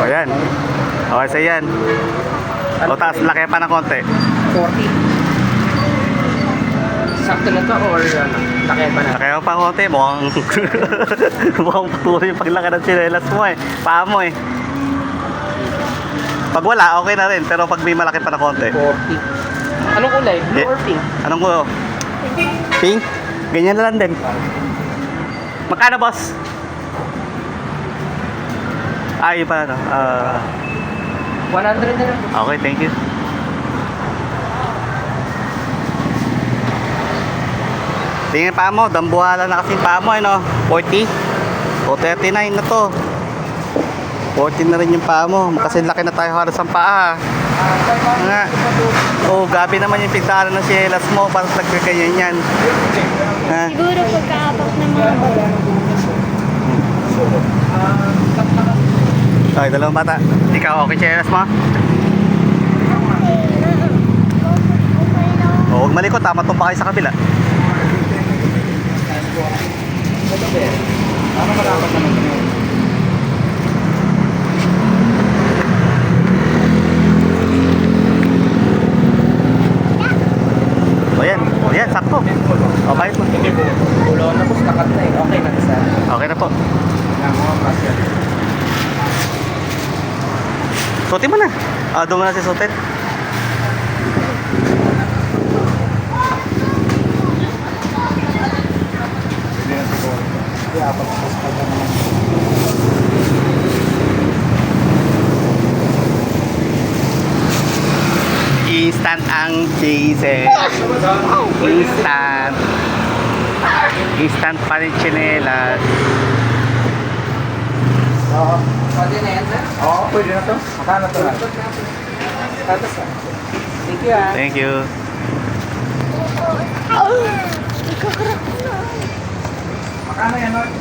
Ayan. Okay, so yan. O, taas, laki pa ng konti. 40. Sakto na to or ano? Laki pa na? Laki pa ng konti. Mukhang mukhang patuloy yung paglaki ng sinelas mo eh. Paa mo eh. Pag wala, okay na rin. Pero pag may malaki pa ng konti. 40. Anong kulay? Blue or pink? Anong ko? Pink? Ganyan na lang din. Magkano, boss? Ay, pa ano? 100 na lang. Okay, thank you. Tingnan pa mo, dambuhala na kasi pa mo, ano? 40 o 39 na to. 40 na rin yung paa mo. Kasi laki na tayo halos ang paa. Nga. Oh, gabi naman yung pintaran ng sielas mo. Parang nagkaganyan yan. Ha? Siguro pagkaapak ng mga bata. Okay, dalawang bata. Ikaw, okay sielas mo? Oh, huwag malikot ha. Matumba kayo sa kabila. Ano malakas naman ito? O yan. O yan, sakto. O, kahit mo. Hindi po. Ulo na po, stakat na eh. Okay na isa. Okay na po. Nga mga pasya. Suotin mo na. Doon mo na si suotin. Hindi na siguro. Hindi, apat na pasya na naman. Instant ang cheese. Instant. Instant pa rin tsinelas. Oo. Pwede na yan, sir? Oo, pwede na to. Makano to lang? Tatas na. Thank you, ah. Thank you. Ikaw, Makano yan, Lord?